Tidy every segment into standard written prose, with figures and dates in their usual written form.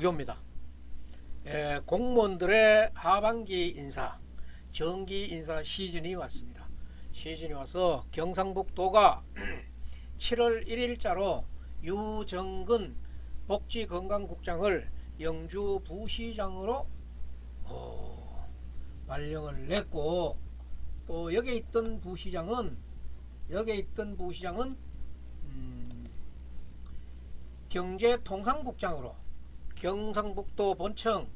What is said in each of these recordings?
목요입니다. 공무원들의 하반기 인사, 정기 인사 시즌이 왔습니다. 시즌이 와서 경상북도가 7월 1일자로 유정근 복지건강국장을 영주 부시장으로 발령을 냈고, 또 여기에 있던 부시장은 경제통상국장으로, 경상북도 본청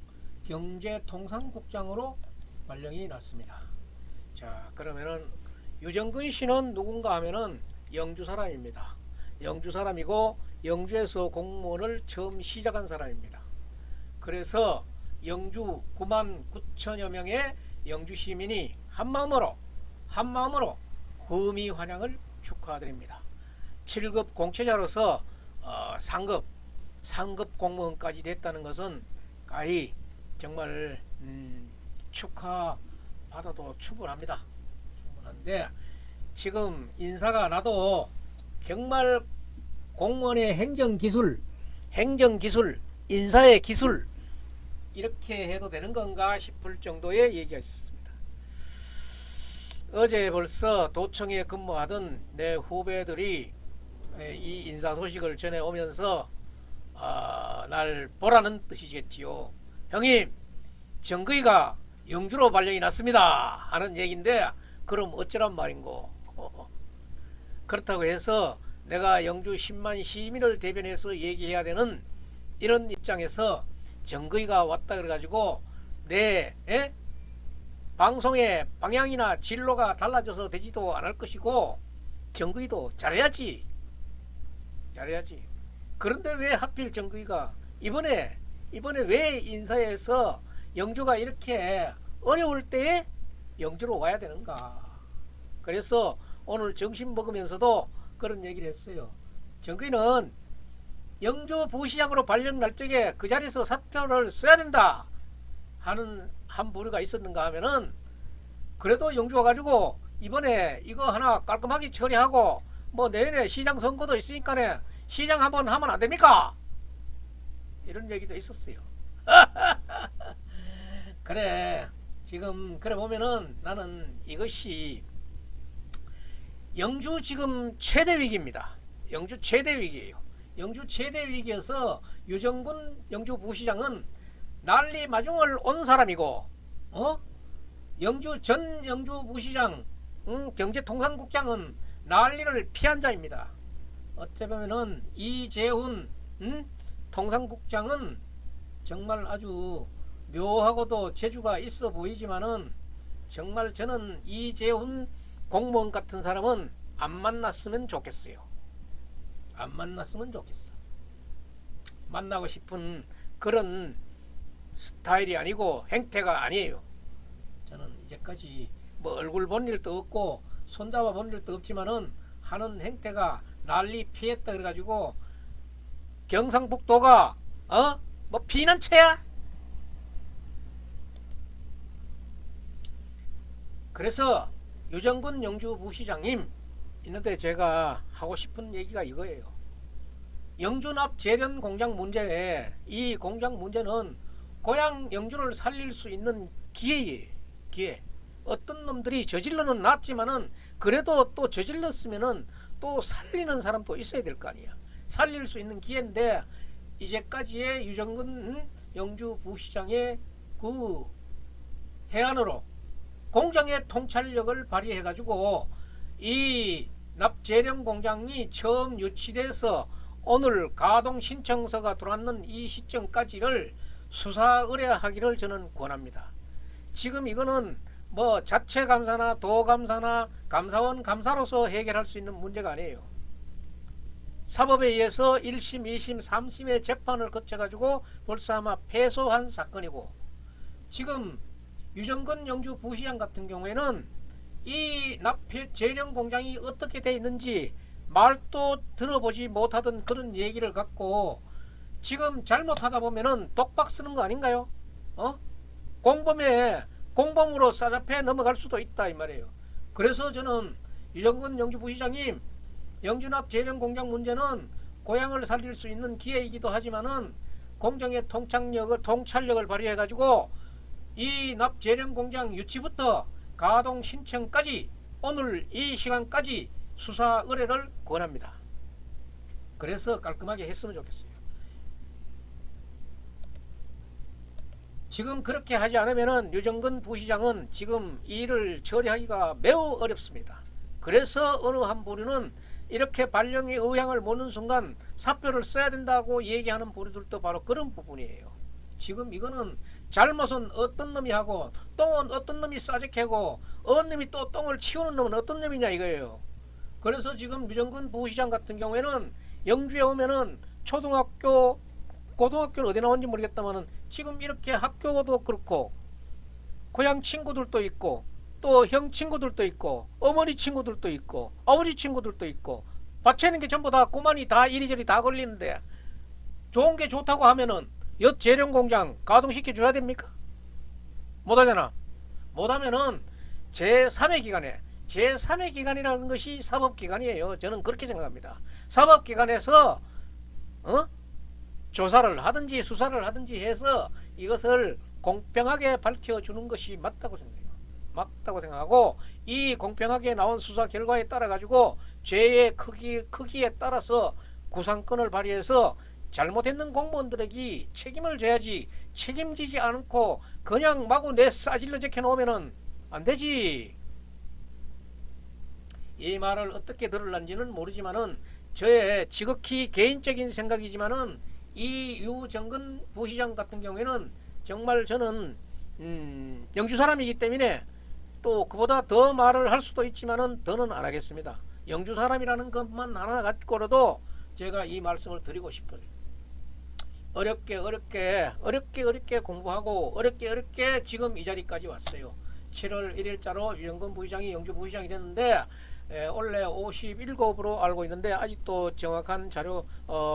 경제통상국장으로 발령이 났습니다. 자, 그러면은 유정근 씨는 누군가 하면은 영주 사람입니다. 영주 사람이고 영주에서 공무원을 처음 시작한 사람입니다. 그래서 영주 9만 9천여 명의 영주 시민이 한마음으로 후미 환영을 축하드립니다. 7급 공채자로서 상급 공무원까지 됐다는 것은 가히 정말 축하받아도 충분합니다. 충분한데, 지금 인사가 나도 정말 공무원의 행정기술, 인사의 기술, 이렇게 해도 되는 건가 싶을 정도의 얘기가 있었습니다. 어제 벌써 도청에 근무하던 내 후배들이 이 인사 소식을 전해오면서 날 보라는 뜻이겠지요. 형님, 정거이가 영주로 발령이 났습니다 하는 얘기인데, 그럼 어쩌란 말인고. 그렇다고 해서 내가 영주 10만 시민을 대변해서 얘기해야 되는 이런 입장에서 정거이가 왔다 그래가지고 내 방송의 방향이나 진로가 달라져서 되지도 않을 것이고, 정거이도 잘해야지. 그런데 왜 하필 정거이가 이번에 왜 인사에서 영주가 이렇게 어려울 때에 영주로 와야 되는가. 그래서 오늘 점심 먹으면서도 그런 얘기를 했어요. 정거이는 영주 부시장으로 발령 날 적에 그 자리에서 사표를 써야 된다 하는 한 부류가 있었는가 하면은, 그래도 영주 와가지고 이번에 이거 하나 깔끔하게 처리하고 뭐 내년에 시장 선거도 있으니까 시장 한번 하면 안 됩니까? 이런 얘기도 있었어요. 그래, 지금 그래 보면은 나는 이것이 영주 지금 최대 위기입니다. 영주 최대 위기예요. 영주 최대 위기여서 유정근 영주 부시장은 난리 마중을 온 사람이고, 전 영주 부시장, 경제통상국장은 난리를 피한 자입니다. 어쩌면은 이재훈 통상국장은 정말 아주 묘하고도 재주가 있어 보이지만은, 정말 저는 이재훈 공무원 같은 사람은 안 만났으면 좋겠어요. 만나고 싶은 그런 스타일이 아니고 행태가 아니에요. 저는 이제까지 뭐 얼굴 본 일도 없고 손잡아 본 일도 없지만은 하는 행태가 난리 피했다 그래가지고 경상북도가 뭐 피난처야? 그래서 유정근 영주 부시장님, 있는데 제가 하고 싶은 얘기가 이거예요. 영주납 재련 공장 문제에, 이 공장 문제는 고향 영주를 살릴 수 있는 기회예요. 기회. 어떤 놈들이 저질러는 놨지만은 그래도 또 저질렀으면은 또 살리는 사람도 있어야 될 거 아니야. 살릴 수 있는 기회인데, 이제까지의 유정근 영주 부시장의 그 해안으로 공장의 통찰력을 발휘해 가지고 이 납재련 공장이 처음 유치돼서 오늘 가동 신청서가 들어왔는 이 시점까지를 수사 의뢰하기를 저는 권합니다. 지금 이거는 뭐 자체 감사나 도 감사나 감사원 감사로서 해결할 수 있는 문제가 아니에요. 사법에 의해서 1심, 2심, 3심의 재판을 거쳐가지고 벌써 아마 패소한 사건이고, 지금 유정근 영주 부시장 같은 경우에는 이 납재련 공장이 어떻게 돼 있는지 말도 들어보지 못하던 그런 얘기를 갖고 지금 잘못하다 보면은 독박 쓰는 거 아닌가요? 공범으로 싸잡혀 넘어갈 수도 있다 이 말이에요. 그래서 저는 유정근 영주 부시장님, 영주납 재련 공장 문제는 고향을 살릴 수 있는 기회이기도 하지만은 공정의 통찰력을 발휘해 가지고 이 납재련 공장 유치부터 가동 신청까지 오늘 이 시간까지 수사 의뢰를 권합니다. 그래서 깔끔하게 했으면 좋겠어요. 지금 그렇게 하지 않으면은 유정근 부시장은 지금 이 일을 처리하기가 매우 어렵습니다. 그래서 어느 한 부류는 이렇게 발령의 의향을 묻는 순간 사표를 써야 된다고 얘기하는 부류들도 바로 그런 부분이에요. 지금 이거는 잘못은 어떤 놈이 하고 똥은 어떤 놈이 싸직하고 어떤 놈이 또 똥을 치우는 놈은 어떤 놈이냐 이거예요. 그래서 지금 유정근 부시장 같은 경우에는 영주에 오면은 초등학교 고등학교는 어디 나온지 모르겠다만은 지금 이렇게 학교도 그렇고 고향 친구들도 있고 또 형 친구들도 있고 어머니 친구들도 있고 아버지 친구들도 있고 받치는 게 전부 다 고만이 다 이리저리 다 걸리는데 좋은 게 좋다고 하면은 엿 재련 공장 가동시켜 줘야 됩니까? 못하잖아. 못하면은 제3의 기관에 제3의 기관이라는 것이 사법기관이에요. 저는 그렇게 생각합니다. 사법기관에서 조사를 하든지 수사를 하든지 해서 이것을 공평하게 밝혀주는 것이 맞다고 생각해요. 맞다고 생각하고 이 공평하게 나온 수사 결과에 따라 가지고 죄의 크기에 따라서 구상권을 발휘해서 잘못했는 공무원들에게 책임을 져야지 책임지지 않고 그냥 마구 내 싸질러 적혀 놓으면은 안 되지. 이 말을 어떻게 들을런지는 모르지만은 저의 지극히 개인적인 생각이지만은 이 유정근 부시장 같은 경우에는 정말 저는 영주 사람이기 때문에 또 그보다 더 말을 할 수도 있지만은 더는 안 하겠습니다. 영주 사람이라는 것만 하나 갖고라도 제가 이 말씀을 드리고 싶어요. 어렵게 공부하고 어렵게 지금 이 자리까지 왔어요. 7월 1일자로 유정근 부시장이 영주 부시장이 됐는데 원래 57급으로 알고 있는데 아직도 정확한 자료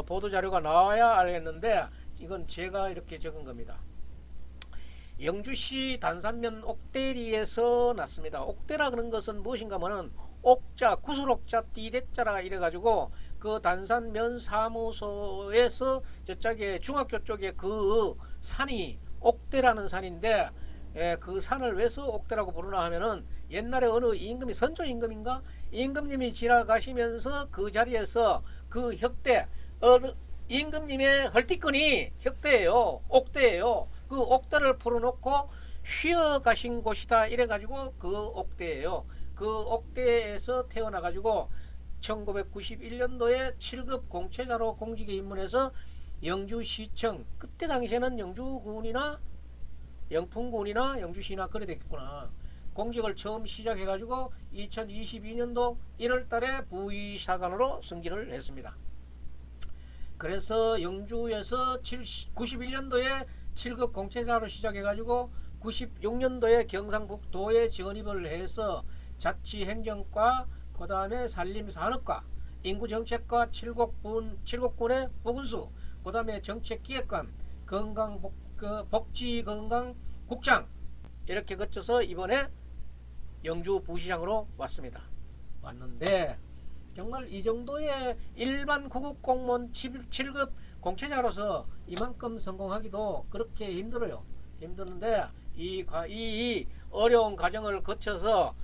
보도 자료가 나와야 알겠는데 이건 제가 이렇게 적은 겁니다. 영주시 단산면 옥대리에서 났습니다. 옥대라 그런 것은 무엇인가 하면은 옥자 구슬옥자 띠대자라 이래가지고 그 단산면 사무소에서 저쪽에 중학교 쪽에 그 산이 옥대라는 산인데 그 산을 왜서 옥대라고 부르나 하면은 옛날에 어느 임금이 선조 임금인가 임금님이 지나가시면서 그 자리에서 그 혁대 임금님의 헐띠끈이 혁대예요. 옥대예요. 그 옥대를 풀어놓고 휘어 가신 곳이다 이래가지고 그 옥대예요. 그 옥대에서 태어나가지고 1991년도에 7급 공채자로 공직에 입문해서 영주시청 그때 당시에는 영주군이나 영풍군이나 영주시나 그래 됐겠구나. 공직을 처음 시작해가지고 2022년도 1월달에 부의사관으로 승진을 했습니다. 그래서 영주에서 91년도에 7급 공채자로 시작해가지고 96년도에 경상북도에 전입을 해서 자치행정과 그 다음에 산림산업과 인구정책과 칠곡군의 보건수 그 다음에 정책기획관 복지건강국장 이렇게 거쳐서 이번에 영주 부시장으로 왔는데 정말 이 정도의 일반 구급 공무원 7급 공채자로서 이만큼 성공하기도 그렇게 힘드는데 이 어려운 과정을 거쳐서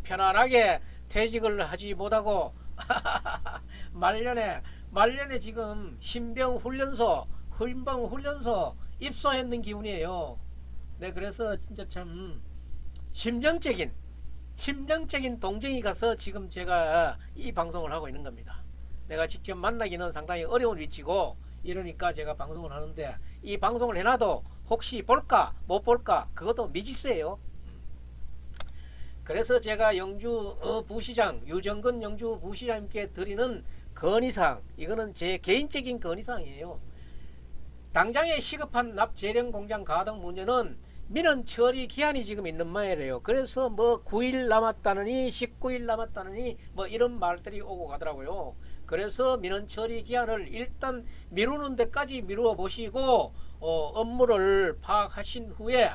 편안하게 퇴직을 하지 못하고 말년에 지금 신병훈련소 입소했는 기분이에요. 네, 그래서 진짜 참 심정적인 동정이 가서 지금 제가 이 방송을 하고 있는 겁니다. 내가 직접 만나기는 상당히 어려운 위치고 이러니까 제가 방송을 하는데 이 방송을 해놔도 혹시 볼까 못 볼까 그것도 미지수예요. 그래서 제가 영주 부시장 유정근 영주 부시장님께 드리는 건의사항 이거는 제 개인적인 건의사항이에요. 당장에 시급한 납재련 공장 가동 문제는 민원 처리 기한이 지금 있는 말이에요. 그래서 뭐 9일 남았다느니 19일 남았다느니 뭐 이런 말들이 오고 가더라고요. 그래서 민원 처리 기한을 일단 미루는 데까지 미루어 보시고 업무를 파악하신 후에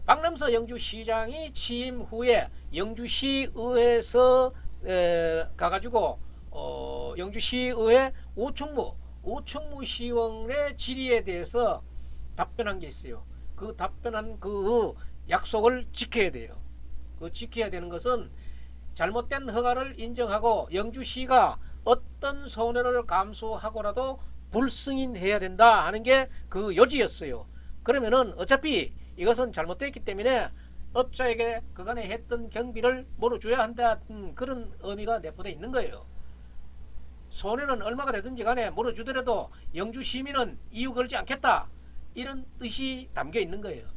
박남서 영주시장이 취임 후에 영주시의회에서 가가지고 영주시의회 우충무 시원의 질의에 대해서 답변한 게 있어요. 그 답변한 그 약속을 지켜야 돼요. 그 지켜야 되는 것은 잘못된 허가를 인정하고 영주시가 어떤 손해를 감수하고라도 불승인해야 된다 하는 게 그 요지였어요. 그러면은 어차피 이것은 잘못됐기 때문에 업자에게 그간에 했던 경비를 물어줘야 한다는 그런 의미가 내포되어 있는 거예요. 손해는 얼마가 되든지 간에 물어주더라도 영주 시민은 이유 걸지 않겠다, 이런 뜻이 담겨 있는 거예요.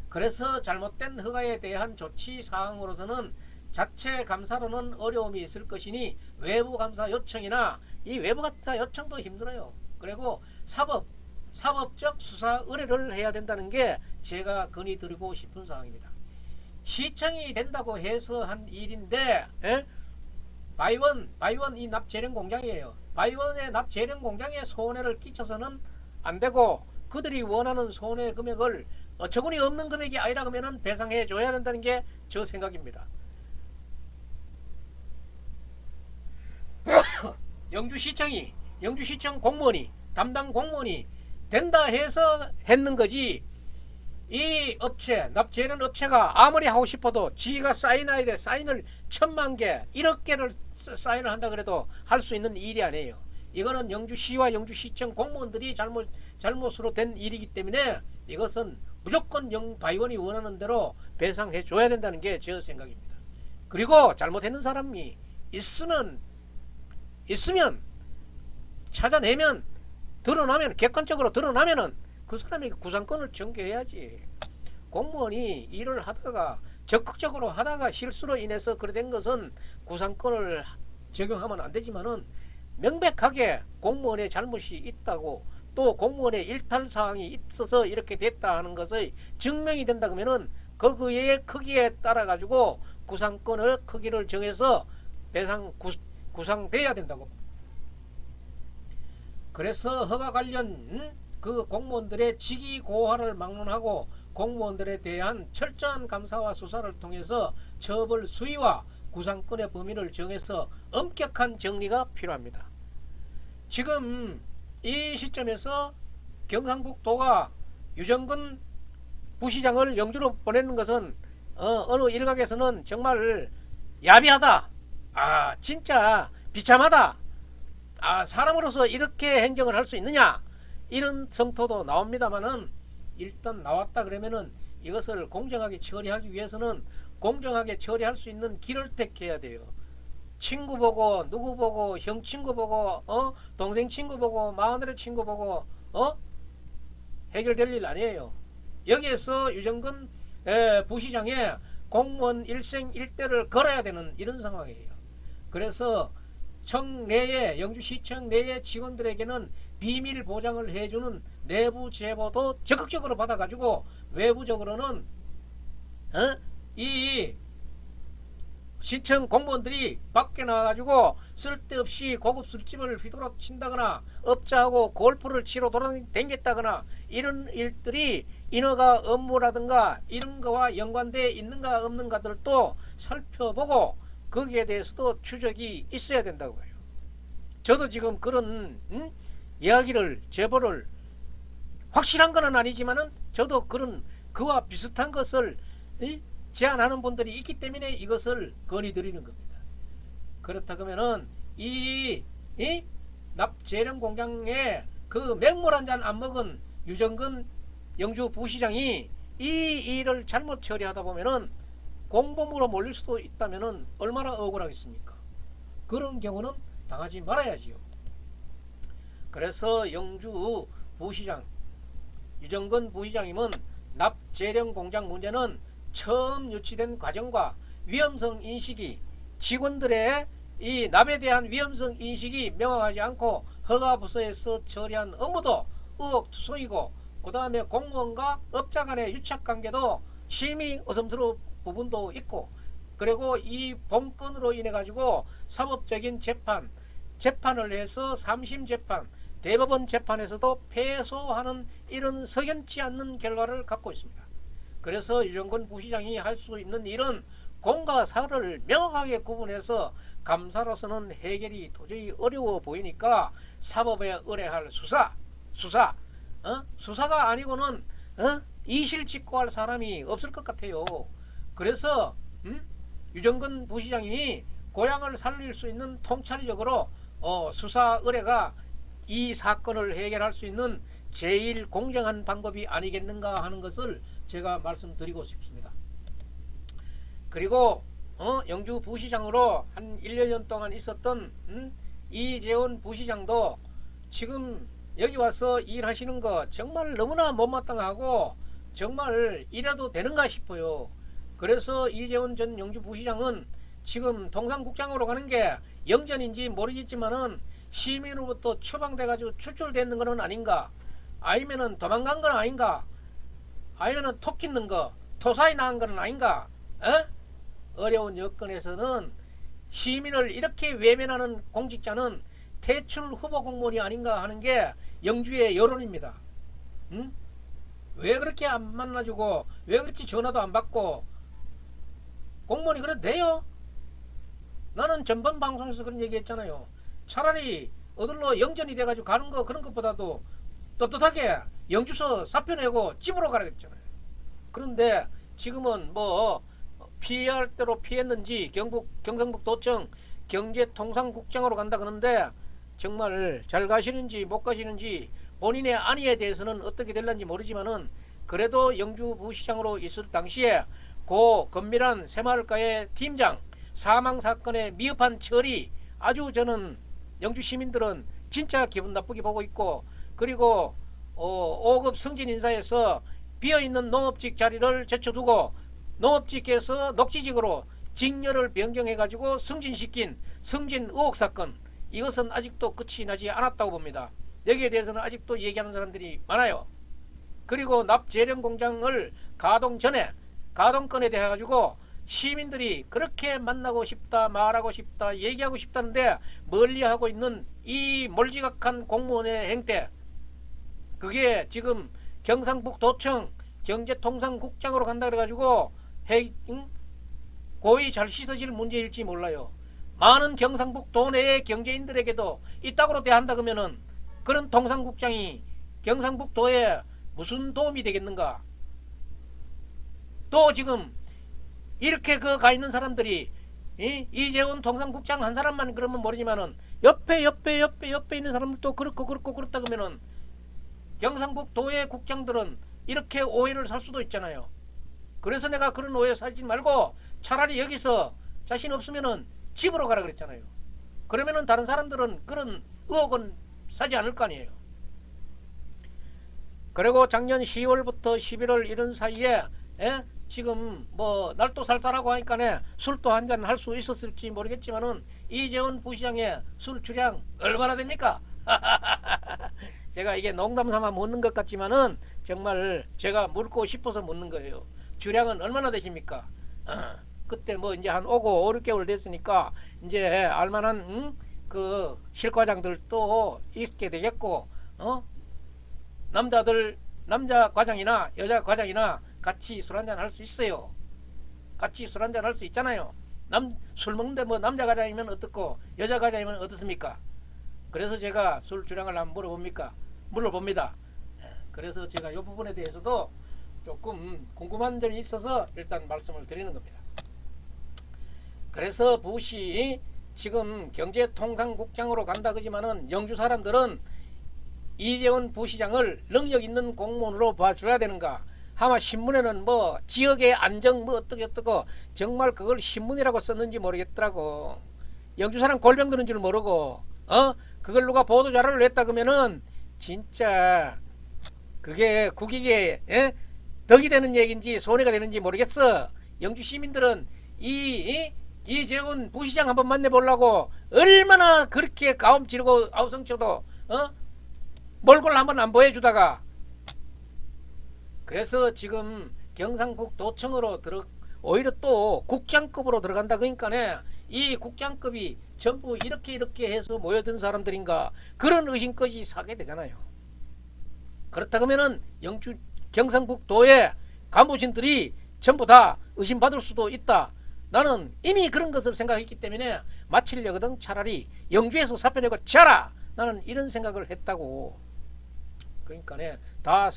그래서 잘못된 허가에 대한 조치 사항으로서는 자체 감사로는 어려움이 있을 것이니 외부 감사 요청이나 이 외부 감사 요청도 힘들어요. 그리고 사법적 수사 의뢰를 해야 된다는 게 제가 건의드리고 싶은 사항입니다. 시청이 된다고 해서 한 일인데, 바이원 이 납재련 공장이에요. 바이원의 납재련 공장에 손해를 끼쳐서는 안 되고, 그들이 원하는 손해 금액을 어처구니 없는 금액이 아니라 그러면은 배상해 줘야 된다는 게 저 생각입니다. 영주시청 공무원이, 담당 공무원이 된다 해서 했는 거지, 이 업체, 납재련 업체가 아무리 하고 싶어도 지가 사인해야 돼. 사인을 1000만 개, 1억 개를 사인을 한다 그래도 할 수 있는 일이 아니에요. 이거는 영주시와 영주시청 공무원들이 잘못으로 된 일이기 때문에 이것은 무조건 바이원이 원하는 대로 배상해 줘야 된다는 게 제 생각입니다. 그리고 잘못했는 사람이 있으면 찾아내면, 드러나면, 객관적으로 드러나면은 그 사람에게 구상권을 전개해야지. 공무원이 일을 하다가 적극적으로 하다가 실수로 인해서 그래 된 것은 구상권을 적용하면 안 되지만은, 명백하게 공무원의 잘못이 있다고, 또 공무원의 일탈 사항이 있어서 이렇게 됐다 하는 것의 증명이 된다 그러면은 그의 크기에 따라 가지고 구상권을 크기를 정해서 구상돼야 된다고. 그래서 허가 관련 그 공무원들의 직위 고하를 막론하고 공무원들에 대한 철저한 감사와 수사를 통해서 처벌 수위와 구상권의 범위를 정해서 엄격한 정리가 필요합니다. 지금 이 시점에서 경상북도가 유정근 부시장을 영주로 보내는 것은 어느 일각에서는 정말 야비하다, 진짜 비참하다, 사람으로서 이렇게 행정을 할 수 있느냐, 이런 성토도 나옵니다만은, 일단 나왔다 그러면은 이것을 공정하게 처리하기 위해서는 공정하게 처리할 수 있는 길을 택해야 돼요. 친구 보고, 누구 보고, 형 친구 보고, 동생 친구 보고, 마누라 친구 보고 해결될 일 아니에요. 여기에서 유정근 부시장의 공무원 일생 일대를 걸어야 되는 이런 상황이에요. 그래서 청 내에, 영주시청 내의 직원들에게는 비밀 보장을 해주는 내부 제보도 적극적으로 받아가지고 외부적으로는 이 시청 공무원들이 밖에 나와가지고 쓸데없이 고급 술집을 휘두르 친다거나 업자하고 골프를 치러 돌아다녔다거나 이런 일들이 인허가 업무라든가 이런 거와 연관되어 있는가 없는가들도 살펴보고 거기에 대해서도 추적이 있어야 된다고 해요. 저도 지금 그런 이야기를, 제보를, 확실한 건 아니지만은 저도 그런 그와 비슷한 것을 제안하는 분들이 있기 때문에 이것을 건의드리는 겁니다. 그렇다 그러면은 이 납재련 공장에 그 맹물 한 잔 안 먹은 유정근 영주 부시장이 이 일을 잘못 처리하다 보면은 공범으로 몰릴 수도 있다면은 얼마나 억울하겠습니까? 그런 경우는 당하지 말아야지요. 그래서 영주 부시장, 유정근 부시장님은 납재련 공장 문제는 처음 유치된 과정과 위험성 인식이, 직원들의 이 납에 대한 위험성 인식이 명확하지 않고 허가부서에서 처리한 업무도 의혹투성이고, 그 다음에 공무원과 업자 간의 유착관계도 심히 어슴스러운 부분도 있고, 그리고 이 본건으로 인해 가지고 사법적인 재판을 해서 3심 재판, 대법원 재판에서도 패소하는 이런 석연치 않는 결과를 갖고 있습니다. 그래서 유정근 부시장이 할 수 있는 일은 공과 사를 명확하게 구분해서 감사로서는 해결이 도저히 어려워 보이니까 사법에 의뢰할 수사, 수사가 아니고는 이실직고할 사람이 없을 것 같아요. 그래서 유정근 부시장이 고향을 살릴 수 있는 통찰력으로 수사 의뢰가 이 사건을 해결할 수 있는 제일 공정한 방법이 아니겠는가 하는 것을 제가 말씀드리고 싶습니다. 그리고 영주 부시장으로 한 1년 동안 있었던 이재원 부시장도 지금 여기 와서 일하시는 거 정말 너무나 못마땅하고 정말 이래도 되는가 싶어요. 그래서 이재원 전 영주 부시장은 지금 동산국장으로 가는 게 영전인지 모르겠지만은 시민으로부터 추방돼 가지고 추출되는 거는 아닌가, 아니면은 도망간 건 아닌가, 아니면은 토 kis는 거, 토사에 나간 거는 아닌가. 어려운 여건에서는 시민을 이렇게 외면하는 공직자는 퇴출 후보 공무원이 아닌가 하는 게 영주의 여론입니다. 왜 그렇게 안 만나주고 왜 그렇게 전화도 안 받고 공무원이 그래도 돼요? 나는 전번 방송에서 그런 얘기 했잖아요. 차라리 어들로 영전이 돼가지고 가는 거 그런 것보다도 떳떳하게 영주서 사표 내고 집으로 가라 그랬잖아요. 그런데 지금은 뭐 피할 대로 피했는지 경상북도청 경제통상국장으로 간다 그러는데 정말 잘 가시는지 못 가시는지 본인의 안위에 대해서는 어떻게 될는지 모르지만은 그래도 영주부시장으로 있을 당시에 고 건밀한 새마을가의 팀장 사망사건의 미흡한 처리 아주 저는 영주 시민들은 진짜 기분 나쁘게 보고 있고, 그리고 5급 승진인사에서 비어있는 농업직 자리를 제쳐두고 농업직에서 녹지직으로 직렬을 변경해가지고 승진시킨 승진 의혹 사건, 이것은 아직도 끝이 나지 않았다고 봅니다. 여기에 대해서는 아직도 얘기하는 사람들이 많아요. 그리고 납재련 공장을 가동 전에 가동건에 대해 가지고 시민들이 그렇게 만나고 싶다 말하고 싶다 얘기하고 싶다는데 멀리하고 있는 이 몰지각한 공무원의 행태, 그게 지금 경상북도청 경제통상국장으로 간다 그래가지고 고의 잘 씻어질 문제일지 몰라요. 많은 경상북도 내의 경제인들에게도 이따구로 대한다 그러면은 그런 통상국장이 경상북도에 무슨 도움이 되겠는가. 또 지금 이렇게 가 있는 사람들이 이재원 통상국장 한 사람만 그러면 모르지만은 옆에 있는 사람들도 그렇고 그렇다 그러면은 경상북도의 국장들은 이렇게 오해를 살 수도 있잖아요. 그래서 내가 그런 오해 사지 말고 차라리 여기서 자신 없으면은 집으로 가라 그랬잖아요. 그러면은 다른 사람들은 그런 의혹은 사지 않을 거 아니에요. 그리고 작년 10월부터 11월 이런 사이에 지금 뭐 날도 살살하고 하니까 술도 한잔 할 수 있었을지 모르겠지만은 이재원 부시장의 술 주량 얼마나 됩니까? 제가 이게 농담 삼아 묻는 것 같지만은 정말 제가 묻고 싶어서 묻는 거예요. 주량은 얼마나 되십니까? 그때 뭐 이제 한 5, 6개월 됐으니까 이제 알만한 그 실과장들도 있게 되겠고, 남자 과장이나 여자 과장이나 같이 술 한잔 할 수 있어요. 같이 술 한잔 할 수 있잖아요. 술 먹는데 뭐 남자 과장이면 어떻고 여자 과장이면 어떻습니까? 그래서 제가 술 주량을 한번 물어봅니다. 그래서 제가 이 부분에 대해서도 조금 궁금한 점이 있어서 일단 말씀을 드리는 겁니다. 그래서 부시 지금 경제통상국장으로 간다 그러지만은 영주 사람들은 이재원 부시장을 능력 있는 공무원으로 봐줘야 되는가. 아마 신문에는 뭐 지역의 안정 뭐 어떻고 정말 그걸 신문이라고 썼는지 모르겠더라고. 영주 사람 골병 드는 줄 모르고 그걸 누가 보도 자료를 냈다 그러면은 진짜 그게 국익에 덕이 되는 얘기인지 손해가 되는지 모르겠어. 영주 시민들은 이재원 부시장 한번 만나보려고 얼마나 그렇게 가움 지르고 아우성쳐도 몰골 한번 안 보여주다가, 그래서 지금 경상북도청으로 오히려 또 국장급으로 들어간다 그러니까 이 국장급이 전부 이렇게 해서 모여든 사람들인가 그런 의심까지 사게 되잖아요. 그렇다 그러면은 경상북도에 간부진들이 전부 다 의심받을 수도 있다. 나는 이미 그런 것을 생각했기 때문에 마치려거든 차라리 영주에서 사표 내고 자라. 나는 이런 생각을 했다고. 그러니까 다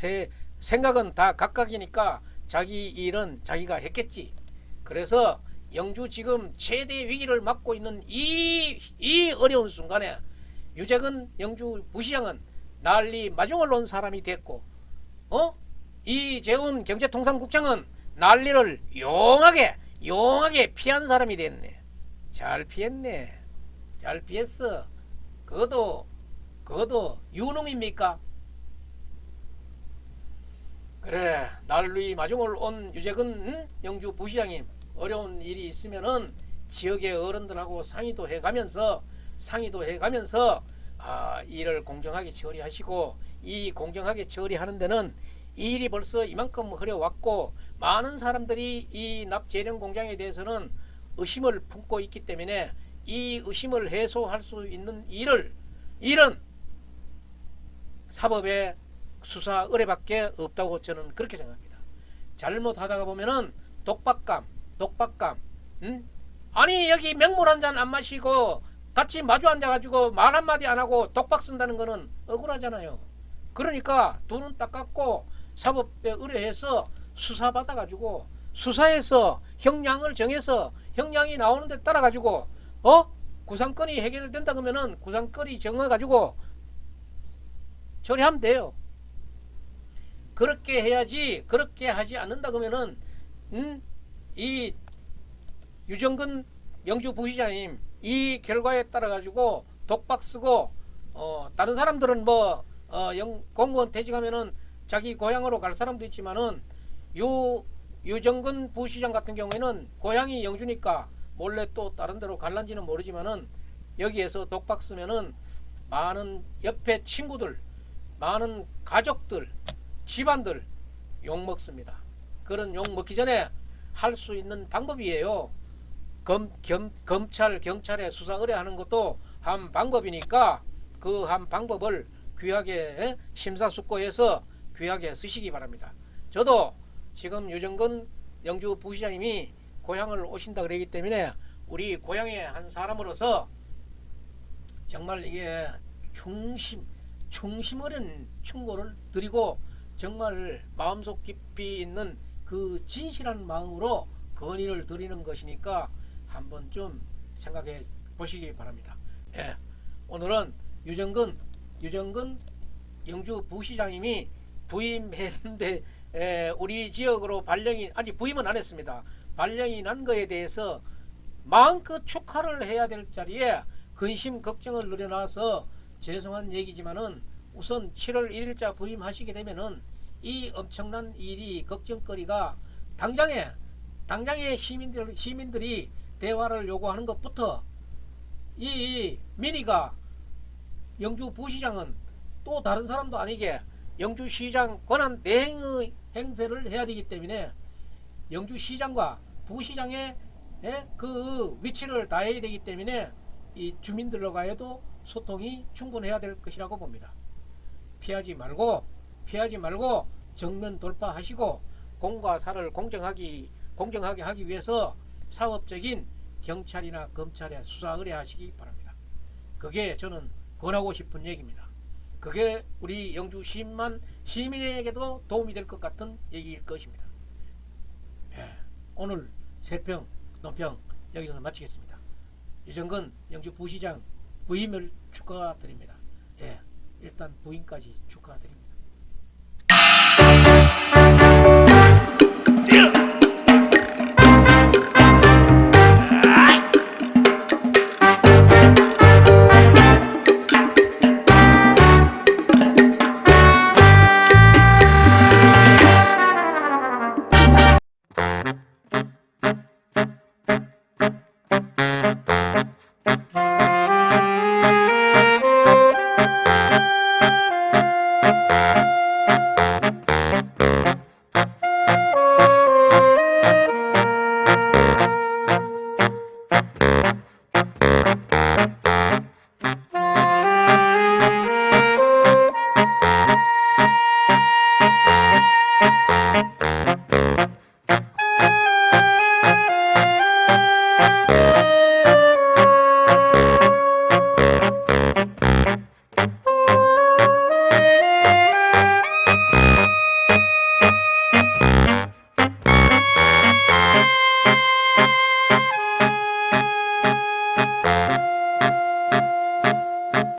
생각은 다 각각이니까 자기 일은 자기가 했겠지. 그래서 영주 지금 최대 위기를 맞고 있는 이 어려운 순간에 유재근 영주 부시장은 난리 마중을 놓은 사람이 됐고, 이재훈 경제통상국장은 난리를 용하게 피한 사람이 됐네. 잘 피했네. 잘 피했어. 그것도 유능입니까? 그래, 난리 마중을 온 유재근 영주 부시장님, 어려운 일이 있으면은 지역의 어른들하고 상의도 해가면서 일을 공정하게 처리하시고, 이 공정하게 처리하는 데는 이 일이 벌써 이만큼 흐려왔고 많은 사람들이 이 납재련 공장에 대해서는 의심을 품고 있기 때문에 이 의심을 해소할 수 있는 일은 사법의 수사 의뢰밖에 없다고 저는 그렇게 생각합니다. 잘못하다가 보면은 독박감, 아니 여기 명물 한 잔 안 마시고 같이 마주 앉아가지고 말 한마디 안 하고 독박 쓴다는 거는 억울하잖아요. 그러니까 두 눈 딱 감고 사법에 의뢰해서 수사받아가지고 수사해서 형량을 정해서 형량이 나오는데 따라가지고 구상건이 해결된다 그러면은 구상건이 정해가지고 처리하면 돼요. 그렇게 해야지. 그렇게 하지 않는다 그러면은 이 유정근 영주 부시장님 이 결과에 따라 가지고 독박 쓰고 다른 사람들은 공무원 퇴직하면은 자기 고향으로 갈 사람도 있지만은 유정근 부시장 같은 경우에는 고향이 영주니까 몰래 또 다른 데로 갈란지는 모르지만은 여기에서 독박 쓰면은 많은 옆에 친구들, 많은 가족들, 집안들 욕 먹습니다. 그런 욕 먹기 전에 할 수 있는 방법이에요. 검찰, 경찰에 수사 의뢰하는 것도 한 방법이니까 그 한 방법을 귀하게 심사숙고해서 귀하게 쓰시기 바랍니다. 저도 지금 유정근 영주 부시장님이 고향을 오신다 그러기 때문에 우리 고향의 한 사람으로서 정말 이게 충심 어린 충고를 드리고 정말 마음속 깊이 있는 그 진실한 마음으로 건의를 드리는 것이니까 한번 좀 생각해 보시기 바랍니다. 예, 오늘은 유정근 영주 부시장님이 부임했는데 우리 지역으로 발령이 부임은 안 했습니다. 발령이 난 거에 대해서 마음껏 축하를 해야 될 자리에 근심 걱정을 늘어놔서 죄송한 얘기지만은 우선 7월 1일자 부임하시게 되면은 이 엄청난 일이 걱정거리가 당장에 시민들이 대화를 요구하는 것부터 이 민의가 영주 부시장은 또 다른 사람도 아니게 영주시장 권한 대행의 행세를 해야 되기 때문에 영주시장과 부시장의 그 위치를 다해야 되기 때문에 이 주민들과에도 소통이 충분해야 될 것이라고 봅니다. 피하지 말고 정면 돌파하시고 공과 사를 공정하게 하기 위해서 사업적인 경찰이나 검찰에 수사 의뢰하시기 바랍니다. 그게 저는 권하고 싶은 얘기입니다. 그게 우리 영주 시민에게도 도움이 될 것 같은 얘기일 것입니다. 오늘 세평 논평 여기서 마치겠습니다. 유정근 영주 부시장 부임을 축하드립니다. 일단 부임까지 축하드립니다.